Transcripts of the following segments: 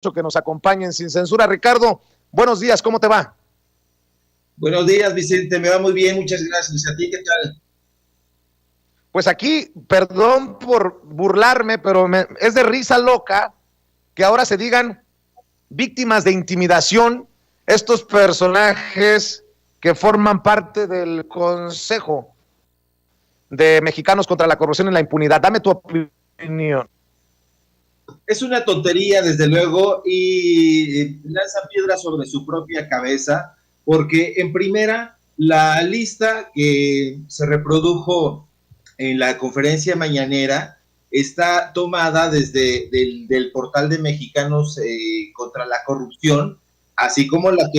que nos acompañen sin censura. Ricardo, buenos días, ¿cómo te va? Buenos días, Vicente, me va muy bien, muchas gracias. ¿A ti qué tal? Pues aquí, perdón por burlarme, pero es de risa loca que ahora se digan víctimas de intimidación estos personajes que forman parte del Consejo de Mexicanos contra la Corrupción y la Impunidad. Dame tu opinión. Es una tontería, desde luego, y lanza piedras sobre su propia cabeza, porque en primera, la lista que se reprodujo en la conferencia mañanera está tomada desde del portal de Mexicanos contra la Corrupción, así como la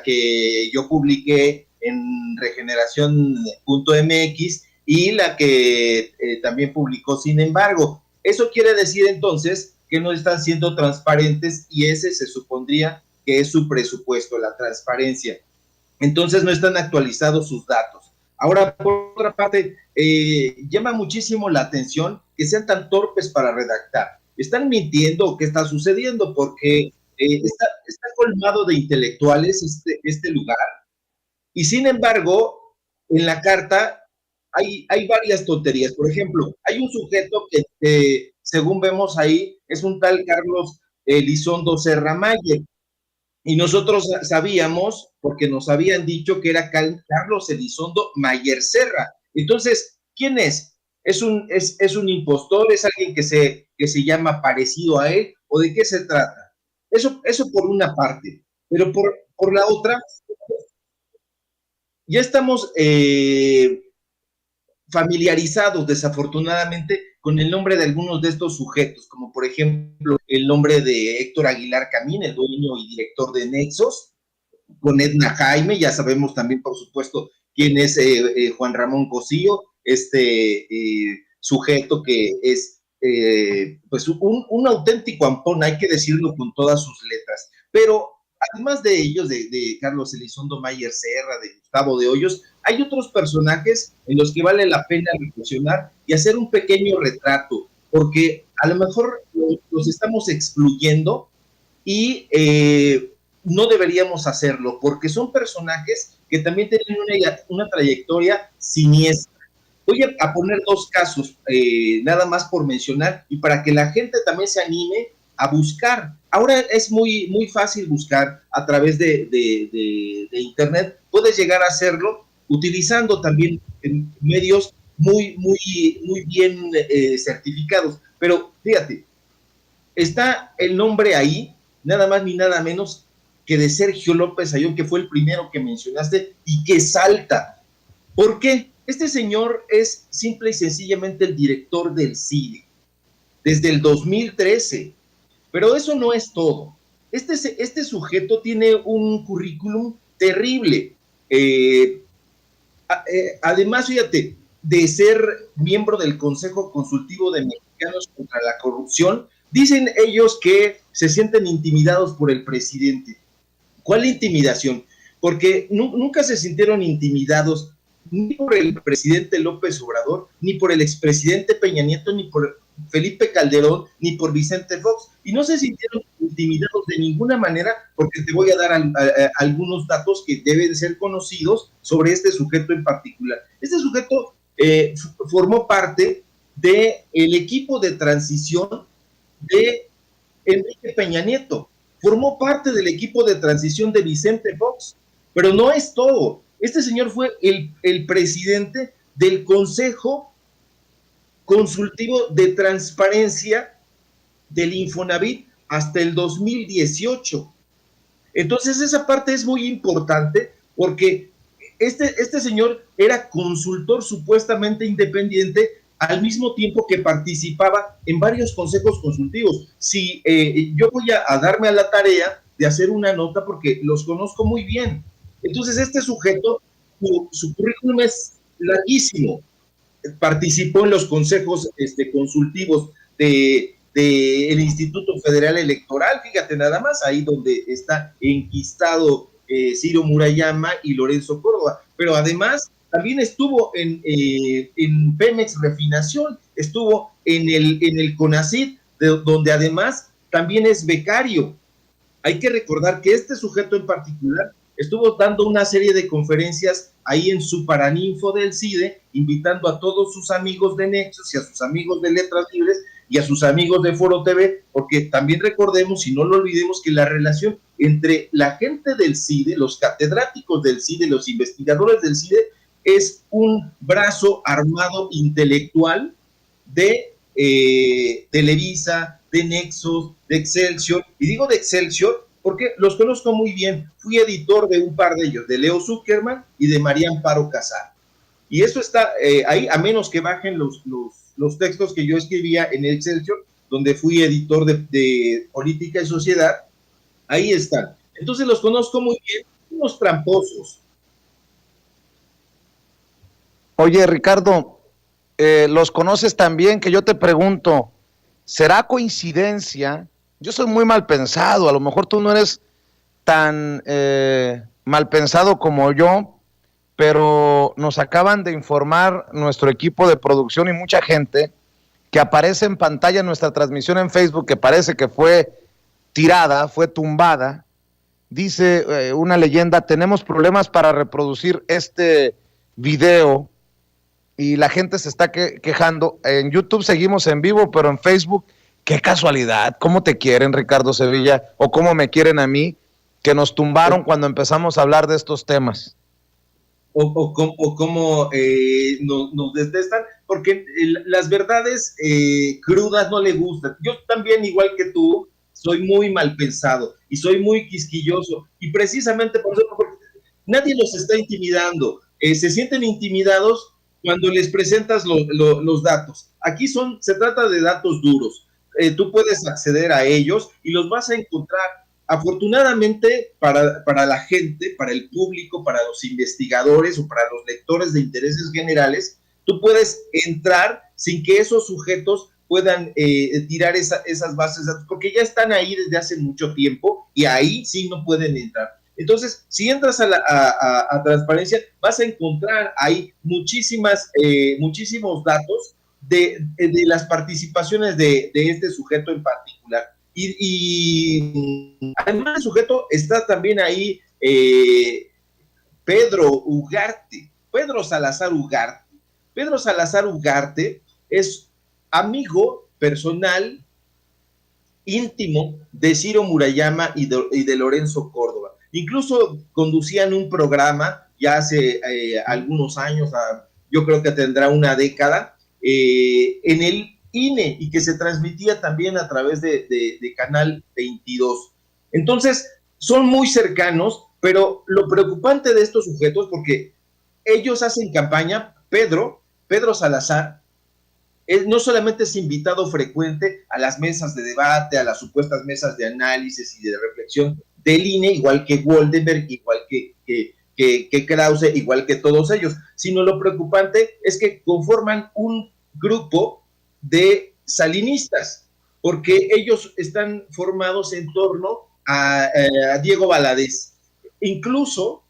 que yo publiqué en regeneración.mx y la que también publicó. Sin embargo, eso quiere decir entonces que no están siendo transparentes y ese se supondría que es su presupuesto, la transparencia. Entonces no están actualizados sus datos. Ahora, por otra parte, llama muchísimo la atención que sean tan torpes para redactar. ¿Están mintiendo o qué está sucediendo? Porque está colmado de intelectuales este lugar. Y sin embargo, en la carta hay varias tonterías. Por ejemplo, hay un sujeto que según vemos ahí, es un tal Carlos Elizondo Serra Mayer. Y nosotros sabíamos, porque nos habían dicho que era Carlos Elizondo Mayer Serra. Entonces, ¿quién es? ¿Es un impostor? ¿Es alguien que se llama parecido a él? ¿O de qué se trata? Eso por una parte. Pero por la otra, ya estamos familiarizados desafortunadamente con el nombre de algunos de estos sujetos, como por ejemplo el nombre de Héctor Aguilar Camín, el dueño y director de Nexos, con Edna Jaime. Ya sabemos también, por supuesto, quién es Juan Ramón Cosío, sujeto que es pues un auténtico ampón, hay que decirlo con todas sus letras. Pero además de ellos, de Carlos Elizondo Mayer Serra, de Gustavo de Hoyos, hay otros personajes en los que vale la pena reflexionar y hacer un pequeño retrato, porque a lo mejor los estamos excluyendo y no deberíamos hacerlo, porque son personajes que también tienen una trayectoria siniestra. Voy a poner dos casos, nada más por mencionar, y para que la gente también se anime a buscar. Ahora es muy fácil buscar a través de Internet. Puedes llegar a hacerlo utilizando también medios muy bien certificados. Pero fíjate, está el nombre ahí, nada más ni nada menos que de Sergio López Ayón, que fue el primero que mencionaste y que salta. ¿Por qué? Este señor es simple y sencillamente el director del CIDE desde el 2013, pero eso no es todo. Este sujeto tiene un currículum terrible. Además, fíjate, de ser miembro del Consejo Consultivo de Mexicanos contra la Corrupción, dicen ellos que se sienten intimidados por el presidente. ¿Cuál intimidación? Porque nunca se sintieron intimidados ni por el presidente López Obrador, ni por el expresidente Peña Nieto, ni por Felipe Calderón, ni por Vicente Fox, y no se sintieron intimidados de ninguna manera, porque te voy a dar algunos datos que deben ser conocidos sobre este sujeto en particular. Este sujeto formó parte del equipo de transición de Enrique Peña Nieto, formó parte del equipo de transición de Vicente Fox, pero no es todo. Este señor fue el presidente del Consejo Consultivo de Transparencia del Infonavit hasta el 2018. Entonces esa parte es muy importante porque este señor era consultor supuestamente independiente al mismo tiempo que participaba en varios consejos consultivos. Si yo voy a darme a la tarea de hacer una nota porque los conozco muy bien. Entonces este sujeto, su currículum es larguísimo. Participó en los consejos consultivos del Instituto Federal Electoral, fíjate nada más, ahí donde está enquistado Ciro Murayama y Lorenzo Córdoba, pero además también estuvo en Pemex Refinación, estuvo en el CONACYT, donde además también es becario. Hay que recordar que este sujeto en particular estuvo dando una serie de conferencias ahí en su Paraninfo del CIDE, invitando a todos sus amigos de Nexos y a sus amigos de Letras Libres y a sus amigos de Foro TV, porque también recordemos y no lo olvidemos que la relación entre la gente del CIDE, los catedráticos del CIDE, los investigadores del CIDE, es un brazo armado intelectual de Televisa, de Nexos, de Excelsior, y digo de Excelsior porque los conozco muy bien, fui editor de un par de ellos, de Leo Zuckerman y de María Amparo Casar, y eso está ahí, a menos que bajen los textos que yo escribía en Excelsior, donde fui editor de Política y Sociedad, ahí están. Entonces los conozco muy bien, unos tramposos. Oye, Ricardo, los conoces tan bien que yo te pregunto, ¿será coincidencia? Yo soy muy mal pensado, a lo mejor tú no eres tan mal pensado como yo, pero nos acaban de informar nuestro equipo de producción y mucha gente que aparece en pantalla nuestra transmisión en Facebook, que parece que fue tirada, fue tumbada. Dice una leyenda, tenemos problemas para reproducir este video y la gente se está quejando. En YouTube seguimos en vivo, pero en Facebook, qué casualidad, cómo te quieren, Ricardo Sevilla, o cómo me quieren a mí, que nos tumbaron cuando empezamos a hablar de estos temas. O cómo nos detestan, porque las verdades crudas no le gustan. Yo también, igual que tú, soy muy mal pensado y soy muy quisquilloso, y precisamente por eso, porque nadie los está intimidando, se sienten intimidados cuando les presentas los datos. Aquí se trata de datos duros, tú puedes acceder a ellos y los vas a encontrar. Afortunadamente para la gente, para el público, para los investigadores o para los lectores de intereses generales, tú puedes entrar sin que esos sujetos puedan tirar esas bases de datos, porque ya están ahí desde hace mucho tiempo y ahí sí no pueden entrar. Entonces, si entras a transparencia, vas a encontrar ahí muchísimos datos de las participaciones de este sujeto en particular. Y además del sujeto está también ahí Pedro Salazar Ugarte. Pedro Salazar Ugarte es amigo personal íntimo de Ciro Murayama y de Lorenzo Córdoba. Incluso conducían un programa ya hace algunos años, yo creo que tendrá una década, en el INE, y que se transmitía también a través de Canal 22. Entonces, son muy cercanos, pero lo preocupante de estos sujetos, porque ellos hacen campaña, Pedro Salazar, no solamente es invitado frecuente a las mesas de debate, a las supuestas mesas de análisis y de reflexión del INE, igual que Goldenberg, igual que Krause, igual que todos ellos, sino lo preocupante es que conforman un grupo de salinistas, porque ellos están formados en torno a Diego Valadez. Incluso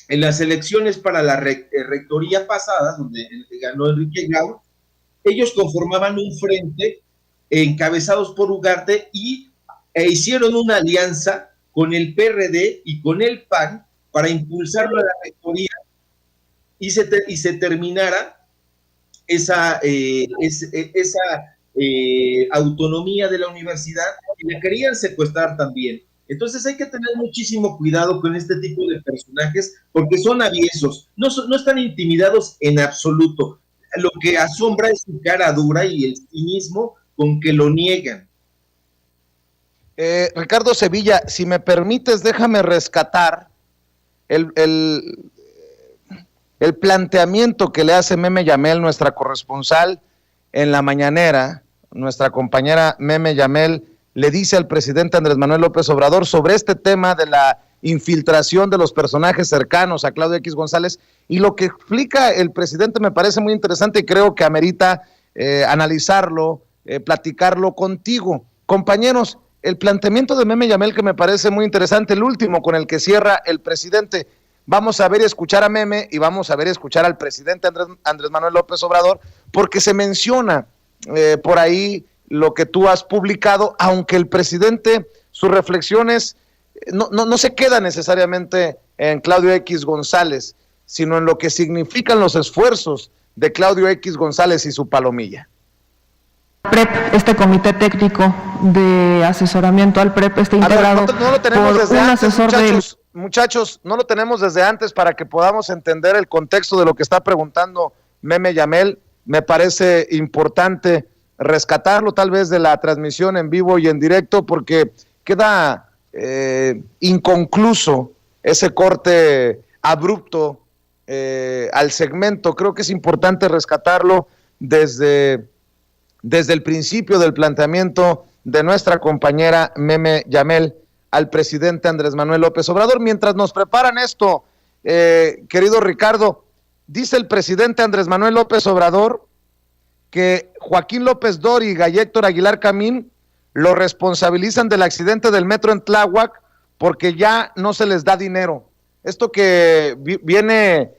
en las elecciones para la rectoría pasadas, donde ganó Enrique Grau, ellos conformaban un frente encabezados por Ugarte e hicieron una alianza con el PRD y con el PAN para impulsarlo a la rectoría y se terminara esa autonomía de la universidad, y la querían secuestrar también. Entonces hay que tener muchísimo cuidado con este tipo de personajes, porque son aviesos, no están intimidados en absoluto. Lo que asombra es su cara dura y el cinismo con que lo niegan. Ricardo Sevilla, si me permites, déjame rescatar el planteamiento que le hace Meme Yamel, nuestra corresponsal en la mañanera. Nuestra compañera Meme Yamel le dice al presidente Andrés Manuel López Obrador sobre este tema de la infiltración de los personajes cercanos a Claudio X González, y lo que explica el presidente me parece muy interesante y creo que amerita analizarlo, platicarlo contigo. Compañeros, el planteamiento de Meme Yamel que me parece muy interesante, el último con el que cierra el presidente. Vamos a ver y escuchar a Meme y vamos a ver y escuchar al presidente Andrés Manuel López Obrador, porque se menciona por ahí lo que tú has publicado, aunque el presidente, sus reflexiones no se queda necesariamente en Claudio X González, sino en lo que significan los esfuerzos de Claudio X González y su palomilla. PREP, este comité técnico de asesoramiento al PREP está integrado no lo tenemos por desde un antes, asesor muchachos, no lo tenemos desde antes para que podamos entender el contexto de lo que está preguntando Meme Yamel. Me parece importante rescatarlo tal vez de la transmisión en vivo y en directo, porque queda inconcluso ese corte abrupto al segmento. Creo que es importante rescatarlo desde el principio del planteamiento de nuestra compañera Meme Yamel al presidente Andrés Manuel López Obrador. Mientras nos preparan esto, querido Ricardo, dice el presidente Andrés Manuel López Obrador que Joaquín López Dóriga y Héctor Aguilar Camín lo responsabilizan del accidente del metro en Tláhuac porque ya no se les da dinero. Esto que viene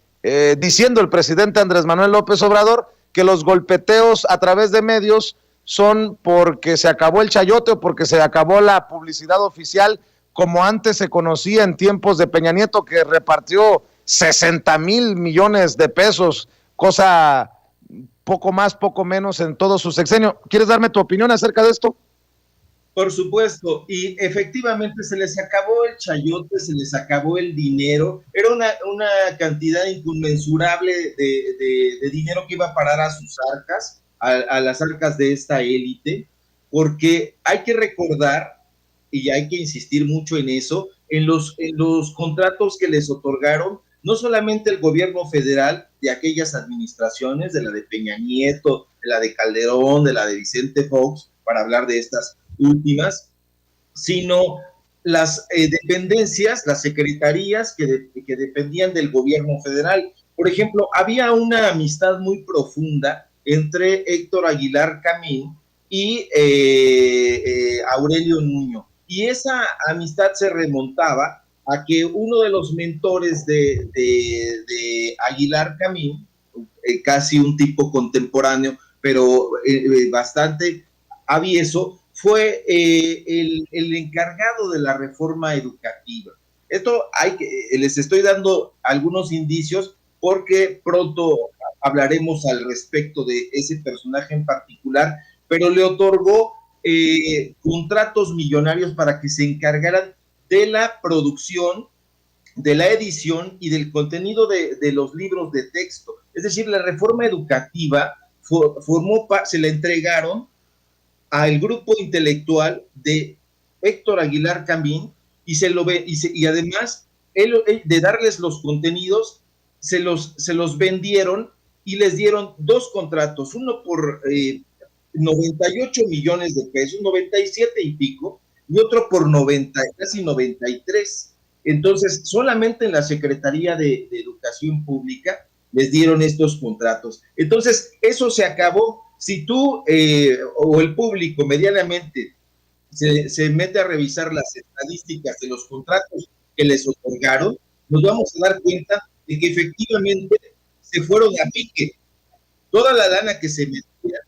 diciendo el presidente Andrés Manuel López Obrador, que los golpeteos a través de medios son porque se acabó el chayote o porque se acabó la publicidad oficial, como antes se conocía en tiempos de Peña Nieto, que repartió 60,000 millones de pesos, cosa poco más, poco menos en todo su sexenio. ¿Quieres darme tu opinión acerca de esto? Por supuesto, y efectivamente se les acabó el chayote, se les acabó el dinero, era una cantidad inconmensurable de dinero que iba a parar a sus arcas, a las arcas de esta élite, porque hay que recordar, y hay que insistir mucho en eso, en los contratos que les otorgaron, no solamente el gobierno federal de aquellas administraciones, de la de Peña Nieto, de la de Calderón, de la de Vicente Fox, para hablar de estas últimas, sino las dependencias, las secretarías que dependían del gobierno federal. Por ejemplo, había una amistad muy profunda entre Héctor Aguilar Camín y Aurelio Nuño, y esa amistad se remontaba a que uno de los mentores de Aguilar Camín, casi un tipo contemporáneo, pero bastante avieso, fue el encargado de la reforma educativa. Esto les estoy dando algunos indicios porque pronto hablaremos al respecto de ese personaje en particular, pero le otorgó contratos millonarios para que se encargaran de la producción, de la edición y del contenido de los libros de texto. Es decir, la reforma educativa se la entregaron al grupo intelectual de Héctor Aguilar Camín y además de darles los contenidos, se los vendieron y les dieron dos contratos, uno por 98 millones de pesos, 97 y pico, y otro por casi 93. Entonces, solamente en la Secretaría de Educación Pública les dieron estos contratos. Entonces, eso se acabó. Si tú o el público medianamente se mete a revisar las estadísticas de los contratos que les otorgaron, nos vamos a dar cuenta de que efectivamente se fueron a pique. Toda la lana que se metía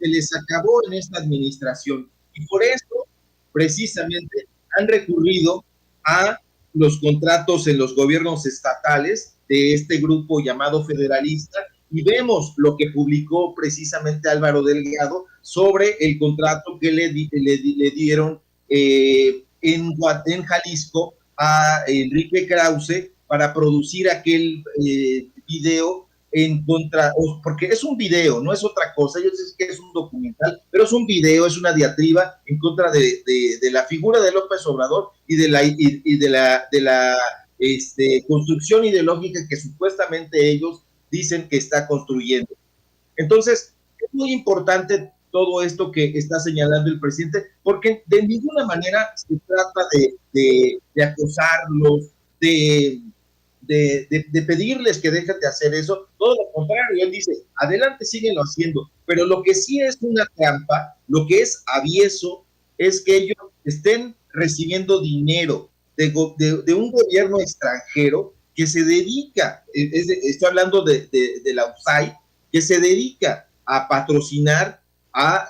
se les acabó en esta administración, y por eso precisamente han recurrido a los contratos en los gobiernos estatales de este grupo llamado federalista, y vemos lo que publicó precisamente Álvaro Delgado sobre el contrato que le dieron en Jalisco a Enrique Krause para producir aquel video en contra, porque es un video, no es otra cosa. Yo sé que es un documental, pero es un video, es una diatriba en contra de la figura de López Obrador y de la construcción ideológica que supuestamente ellos dicen que está construyendo. Entonces, es muy importante todo esto que está señalando el presidente, porque de ninguna manera se trata de acosarlos, de pedirles que dejen de hacer eso. Todo lo contrario, él dice, adelante, síguenlo haciendo. Pero lo que sí es una trampa, lo que es avieso, es que ellos estén recibiendo dinero de un gobierno extranjero que se dedica, estoy hablando de la USAID, que se dedica a patrocinar a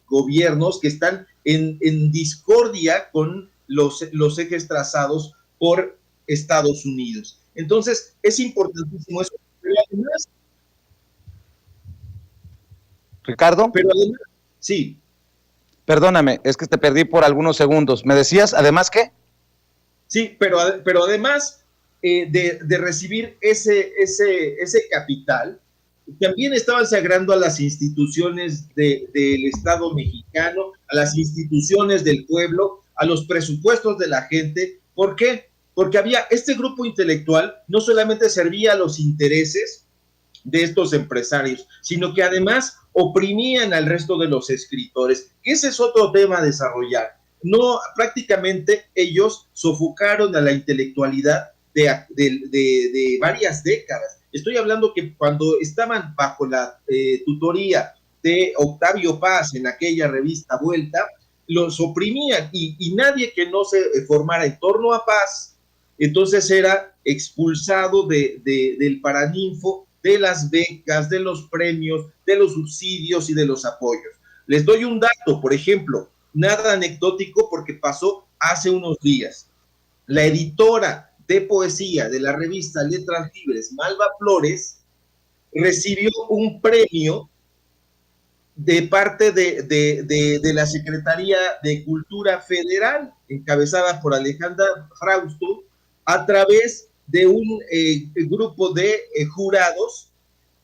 gobiernos que están en discordia con los ejes trazados por Estados Unidos. Entonces, es importantísimo eso. Pero además, Ricardo, sí. Perdóname, es que te perdí por algunos segundos. ¿Me decías, además qué? Sí, pero además de recibir ese capital, también estaban sagrando a las instituciones del Estado mexicano, a las instituciones del pueblo, a los presupuestos de la gente. ¿Por qué? Porque había este grupo intelectual, no solamente servía a los intereses de estos empresarios, sino que además oprimían al resto de los escritores. Ese es otro tema a desarrollar. No, prácticamente ellos sofocaron a la intelectualidad de varias décadas. Estoy hablando que cuando estaban bajo la tutoría de Octavio Paz en aquella revista Vuelta, los oprimían y nadie que no se formara en torno a Paz, entonces era expulsado del Paraninfo, de las becas, de los premios, de los subsidios y de los apoyos. Les doy un dato, por ejemplo, nada anecdótico porque pasó hace unos días. La editora de poesía de la revista Letras Libres, Malva Flores, recibió un premio de parte de la Secretaría de Cultura Federal, encabezada por Alejandra Frausto, a través de un grupo de jurados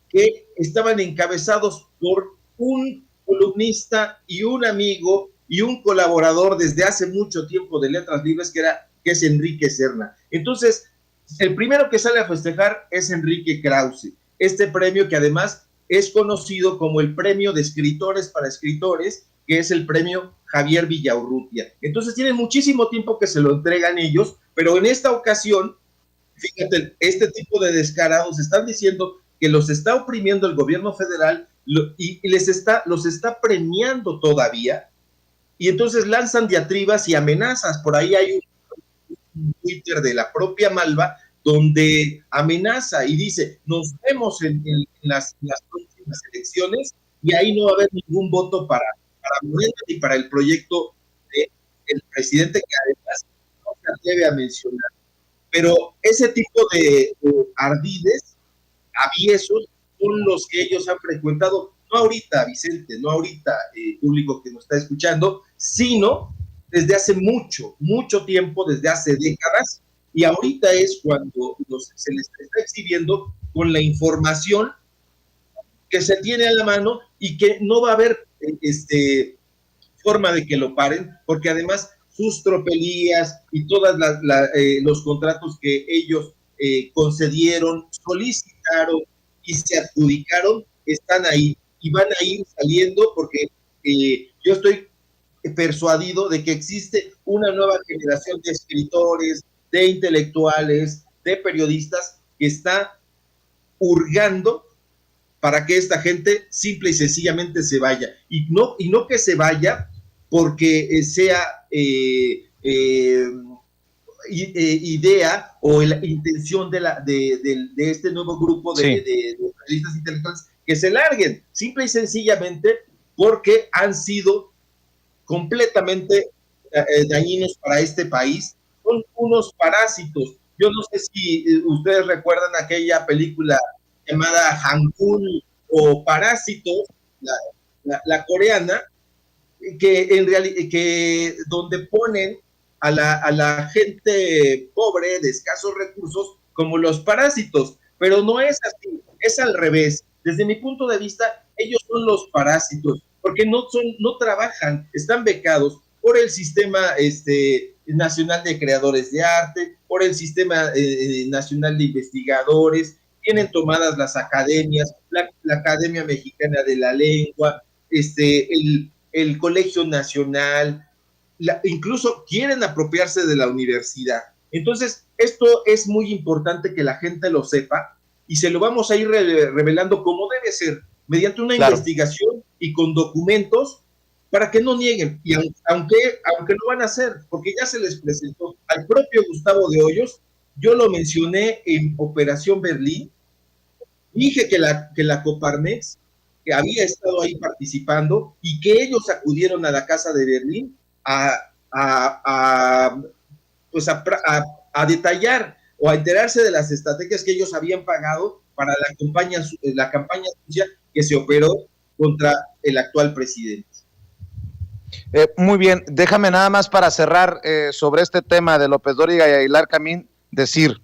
que estaban encabezados por un columnista y un amigo y un colaborador desde hace mucho tiempo de Letras Libres, que es Enrique Serna. Entonces, el primero que sale a festejar es Enrique Krause, este premio que además es conocido como el Premio de Escritores para Escritores, que es el Premio Javier Villaurrutia. Entonces tienen muchísimo tiempo que se lo entregan ellos, pero en esta ocasión, fíjate, este tipo de descarados están diciendo que los está oprimiendo el gobierno federal y los está premiando todavía, y entonces lanzan diatribas y amenazas. Por ahí hay un Twitter de la propia Malva donde amenaza y dice, nos vemos en las próximas elecciones y ahí no va a haber ningún voto para Morena ni para el proyecto del presidente, que además no se atreve a mencionar. Pero ese tipo de ardides, aviesos, son los que ellos han frecuentado, no ahorita, Vicente, no ahorita, público que nos está escuchando, sino desde hace mucho, mucho tiempo, desde hace décadas, y ahorita es cuando se les está exhibiendo con la información que se tiene a la mano y que no va a haber forma de que lo paren, porque además sus tropelías y todos los contratos que ellos concedieron, solicitaron y se adjudicaron están ahí y van a ir saliendo, porque yo estoy persuadido de que existe una nueva generación de escritores, de intelectuales, de periodistas que está hurgando para que esta gente simple y sencillamente se vaya, y no que se vaya porque sea idea o la intención de este nuevo grupo de periodistas intelectuales que se larguen, simple y sencillamente porque han sido completamente dañinos para este país. Son unos parásitos. Yo no sé si ustedes recuerdan aquella película llamada Hangul o Parásitos, la coreana, que donde ponen a la gente pobre de escasos recursos como los parásitos, pero no es así, es al revés. Desde mi punto de vista, ellos son los parásitos, porque no trabajan, están becados por el sistema nacional de creadores de arte, por el sistema nacional de investigadores, tienen tomadas las academias, la Academia Mexicana de la Lengua, el Colegio Nacional, incluso quieren apropiarse de la universidad. Entonces, esto es muy importante que la gente lo sepa, y se lo vamos a ir revelando como debe ser, mediante una investigación y con documentos, para que no nieguen, y aunque lo van a hacer, porque ya se les presentó al propio Gustavo de Hoyos. Yo lo mencioné en Operación Berlín, dije que la Coparmex, que había estado ahí participando, y que ellos acudieron a la Casa de Berlín a pues a detallar o a enterarse de las estrategias que ellos habían pagado para la campaña sucia que se operó contra el actual presidente. Muy bien, déjame nada más para cerrar sobre este tema de López Dóriga y Aguilar Camín, decir,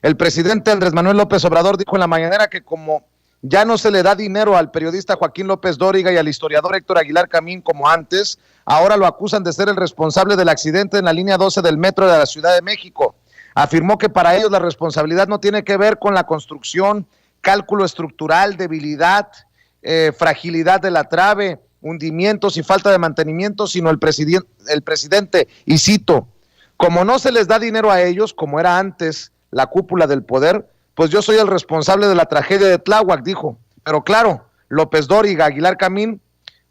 el presidente Andrés Manuel López Obrador dijo en la mañanera que como ya no se le da dinero al periodista Joaquín López Dóriga y al historiador Héctor Aguilar Camín como antes, ahora lo acusan de ser el responsable del accidente en la línea 12 del metro de la Ciudad de México. Afirmó que para ellos la responsabilidad no tiene que ver con la construcción, cálculo estructural, debilidad, fragilidad de la trave, hundimientos y falta de mantenimiento, sino el presidente, y cito, como no se les da dinero a ellos, como era antes la cúpula del poder, pues yo soy el responsable de la tragedia de Tláhuac, dijo. Pero claro, López Dóriga, Aguilar Camín,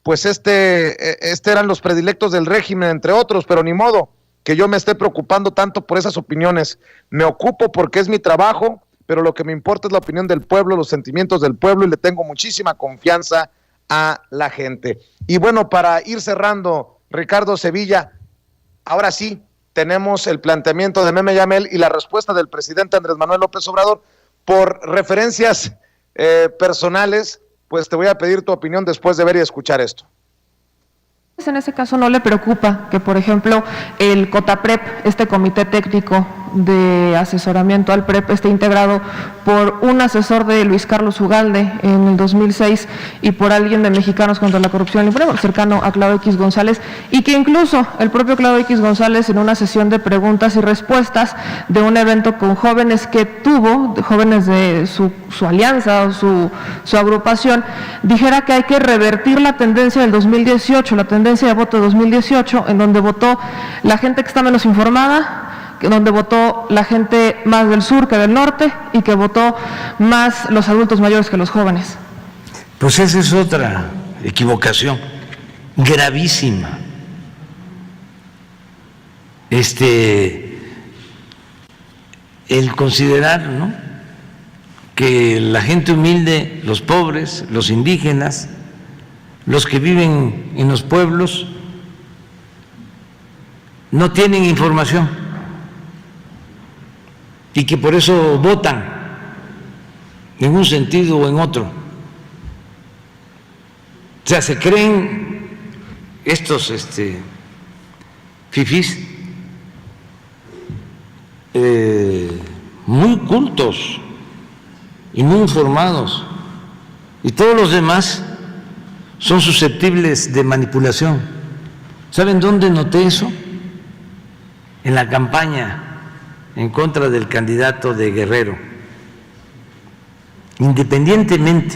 pues eran los predilectos del régimen, entre otros, pero ni modo que yo me esté preocupando tanto por esas opiniones. Me ocupo porque es mi trabajo, pero lo que me importa es la opinión del pueblo, los sentimientos del pueblo, y le tengo muchísima confianza a la gente. Y bueno, para ir cerrando, Ricardo Sevilla, ahora sí tenemos el planteamiento de Meme Yamel y la respuesta del presidente Andrés Manuel López Obrador. Por referencias personales, pues te voy a pedir tu opinión después de ver y escuchar esto. En ese caso no le preocupa que, por ejemplo, el COTAPREP, este comité técnico de asesoramiento al PREP, esté integrado por un asesor de Luis Carlos Ugalde en el 2006 y por alguien de Mexicanos contra la Corrupción y el Poder, cercano a Claudio X González, y que incluso el propio Claudio X González, en una sesión de preguntas y respuestas de un evento con jóvenes que tuvo, jóvenes de su alianza o su agrupación, dijera que hay que revertir la tendencia del 2018, la tendencia de voto de 2018, en donde votó la gente que está menos informada, donde votó la gente más del sur que del norte y que votó más los adultos mayores que los jóvenes. Pues esa es otra equivocación gravísima. El considerar, ¿no?, que la gente humilde, los pobres, los indígenas, los que viven en los pueblos, no tienen información y que por eso votan en un sentido o en otro. O sea, se creen estos fifís muy cultos y muy informados, y todos los demás son susceptibles de manipulación. ¿Saben dónde noté eso? En la campaña en contra del candidato de Guerrero. Independientemente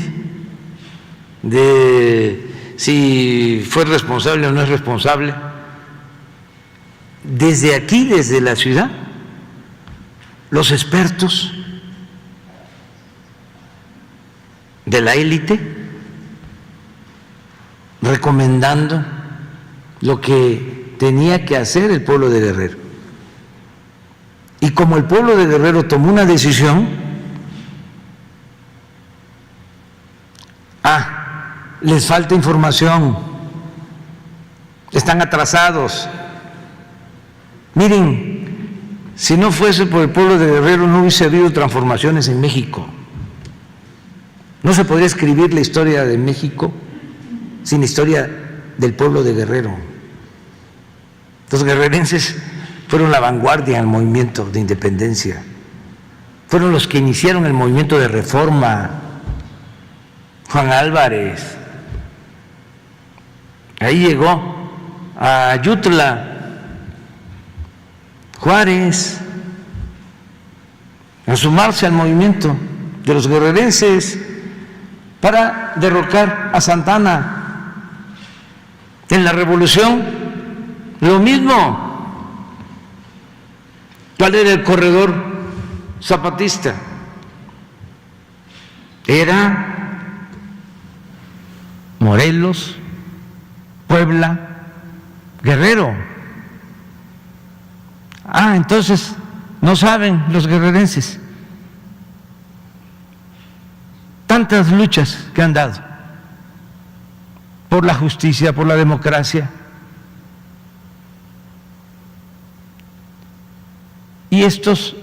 de si fue responsable o no es responsable, desde aquí, desde la ciudad, los expertos de la élite recomendando lo que tenía que hacer el pueblo de Guerrero. Y como el pueblo de Guerrero tomó una decisión, les falta información, están atrasados. Miren, si no fuese por el pueblo de Guerrero no hubiese habido transformaciones en México. No se podría escribir la historia de México sin la historia del pueblo de Guerrero. Los guerrerenses fueron la vanguardia en el movimiento de independencia, fueron los que iniciaron el movimiento de reforma. Juan Álvarez, ahí llegó a Ayutla, Juárez, a sumarse al movimiento de los guerrerenses para derrocar a Santana. En la revolución, lo mismo. ¿Cuál era el corredor zapatista? Era Morelos, Puebla, Guerrero. Entonces no saben los guerrerenses tantas luchas que han dado por la justicia, por la democracia. y estos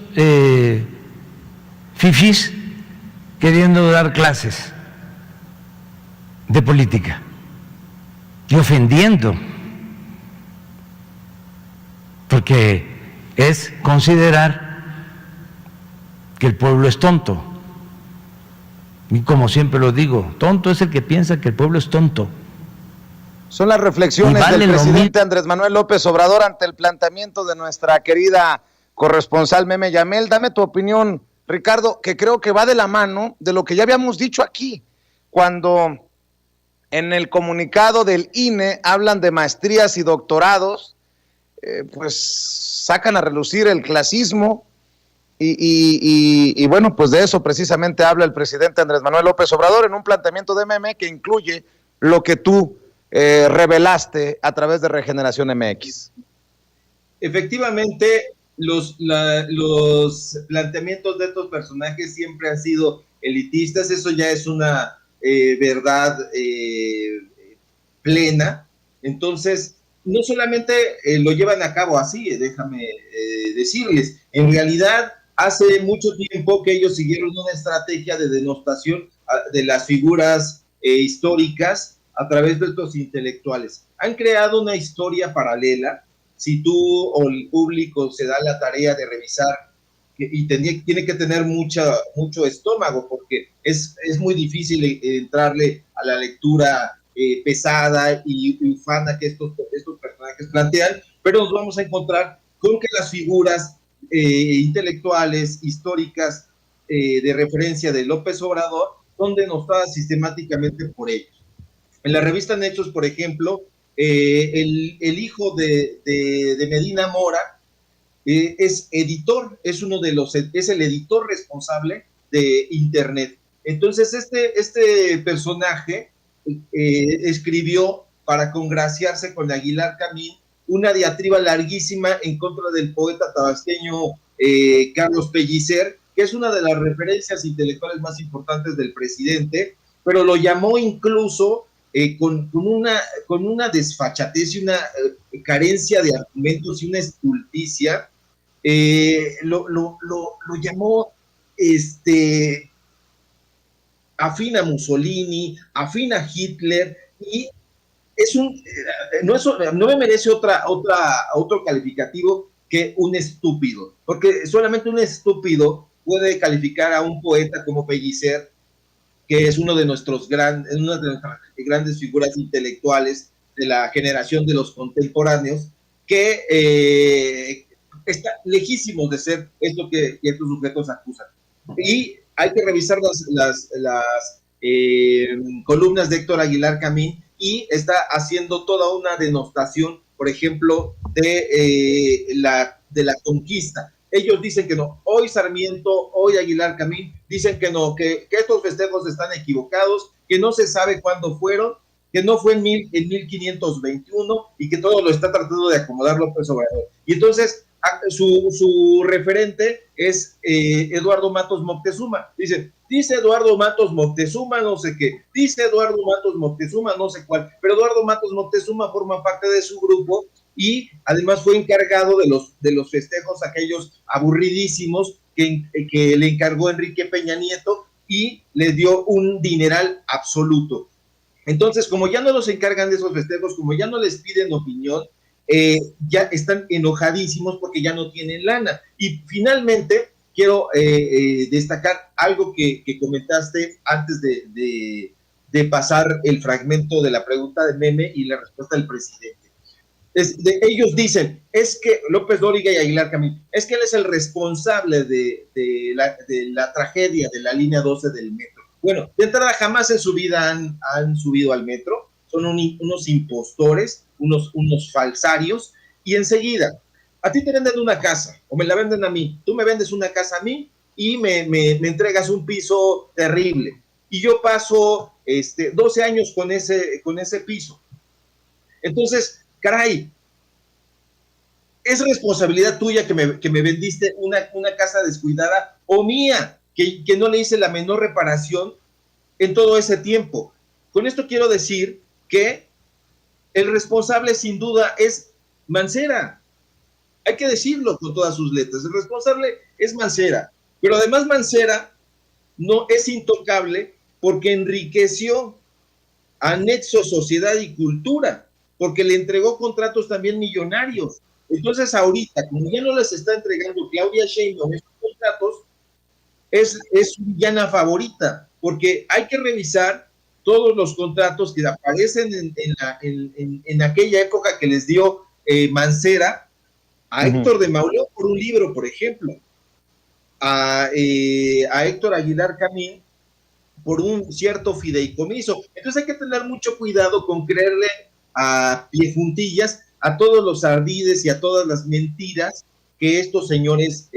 fifís queriendo dar clases de política y ofendiendo, porque es considerar que el pueblo es tonto. Y como siempre lo digo, tonto es el que piensa que el pueblo es tonto. Son las reflexiones del presidente Andrés Manuel López Obrador ante el planteamiento de nuestra querida corresponsal Meme Yamel. Dame tu opinión, Ricardo, que creo que va de la mano de lo que ya habíamos dicho aquí, cuando en el comunicado del INE hablan de maestrías y doctorados, pues sacan a relucir el clasismo y bueno, pues de eso precisamente habla el presidente Andrés Manuel López Obrador en un planteamiento de Meme que incluye lo que tú revelaste a través de Regeneración MX. Efectivamente, los planteamientos de estos personajes siempre han sido elitistas, eso ya es una verdad plena. Entonces, no solamente lo llevan a cabo así, déjame decirles, en realidad hace mucho tiempo que ellos siguieron una estrategia de denostación de las figuras históricas a través de estos intelectuales. Han creado una historia paralela. Si tú o el público se da la tarea de revisar, y tiene que tener mucho estómago, porque es muy difícil entrarle a la lectura pesada y ufana que estos personajes plantean, pero nos vamos a encontrar con que las figuras intelectuales, históricas, de referencia de López Obrador, son denostadas sistemáticamente por ellos. En la revista Hechos, por ejemplo, el hijo de Medina Mora es editor, es el editor responsable de Internet. Entonces, este personaje escribió, para congraciarse con Aguilar Camín, una diatriba larguísima en contra del poeta tabasqueño Carlos Pellicer, que es una de las referencias intelectuales más importantes del presidente, pero lo llamó incluso con una desfachatez y una carencia de argumentos y una estulticia. Lo llamó afín a Mussolini, afín a Hitler, y no me merece otro calificativo que un estúpido, porque solamente un estúpido puede calificar a un poeta como Pellicer, que es una de nuestras grandes figuras intelectuales de la generación de los contemporáneos, que está lejísimo de ser esto que estos sujetos acusan. Y hay que revisar las columnas de Héctor Aguilar Camín, y está haciendo toda una denostación, por ejemplo, de la conquista. Ellos dicen que no. Hoy Sarmiento, hoy Aguilar Camín dicen que no, que estos festejos están equivocados, que no se sabe cuándo fueron, que no fue en 1521 y que todo lo está tratando de acomodar López Obrador. Y entonces su referente es Eduardo Matos Moctezuma. Dice Eduardo Matos Moctezuma no sé qué, dice Eduardo Matos Moctezuma no sé cuál, pero Eduardo Matos Moctezuma forma parte de su grupo y además fue encargado de los festejos aquellos aburridísimos que le encargó Enrique Peña Nieto y le dio un dineral absoluto. Entonces, como ya no los encargan de esos festejos, como ya no les piden opinión, ya están enojadísimos porque ya no tienen lana. Y finalmente quiero destacar algo que comentaste antes de pasar el fragmento de la pregunta de Meme y la respuesta del presidente. Ellos dicen, es que López Dóriga y Aguilar Camín, es que él es el responsable de la tragedia de la línea 12 del metro. Bueno, de entrada jamás en su vida han subido al metro, son unos impostores, unos falsarios, y enseguida, a ti te venden una casa, o me la venden a mí, tú me vendes una casa a mí, y me entregas un piso terrible, y yo paso 12 años con ese piso. Entonces, caray, es responsabilidad tuya que me vendiste una casa descuidada, o mía, que no le hice la menor reparación en todo ese tiempo. Con esto quiero decir que el responsable sin duda es Mancera. Hay que decirlo con todas sus letras. El responsable es Mancera, pero además Mancera no es intocable porque enriqueció a Nexo Sociedad y Cultura, porque le entregó contratos también millonarios. Entonces ahorita, como ya no les está entregando Claudia Sheinbaum esos contratos, es su villana favorita, porque hay que revisar todos los contratos que aparecen en aquella época que les dio Mancera a Héctor de Mauleón por un libro, por ejemplo, a Héctor Aguilar Camín por un cierto fideicomiso. Entonces hay que tener mucho cuidado con creerle a pie juntillas a todos los ardides y a todas las mentiras que estos señores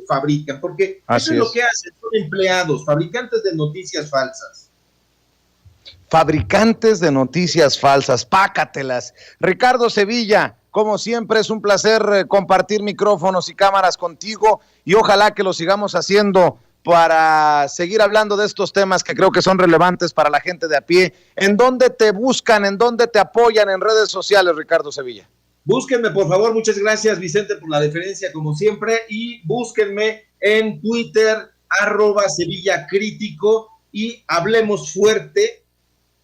fabrican, porque eso es lo que hacen, son empleados, fabricantes de noticias falsas. Fabricantes de noticias falsas, pácatelas. Ricardo Sevilla, como siempre es un placer compartir micrófonos y cámaras contigo y ojalá que lo sigamos haciendo para seguir hablando de estos temas que creo que son relevantes para la gente de a pie. ¿En dónde te buscan, en dónde te apoyan en redes sociales, Ricardo Sevilla? Búsquenme, por favor, muchas gracias, Vicente, por la deferencia, como siempre, y búsquenme en Twitter, @SevillaCrítico, y hablemos fuerte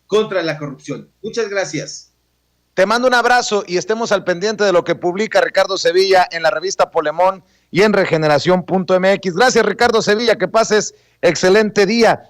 contra la corrupción. Muchas gracias. Te mando un abrazo y estemos al pendiente de lo que publica Ricardo Sevilla en la revista Polemón y en regeneración.mx. Gracias, Ricardo Sevilla, que pases excelente día.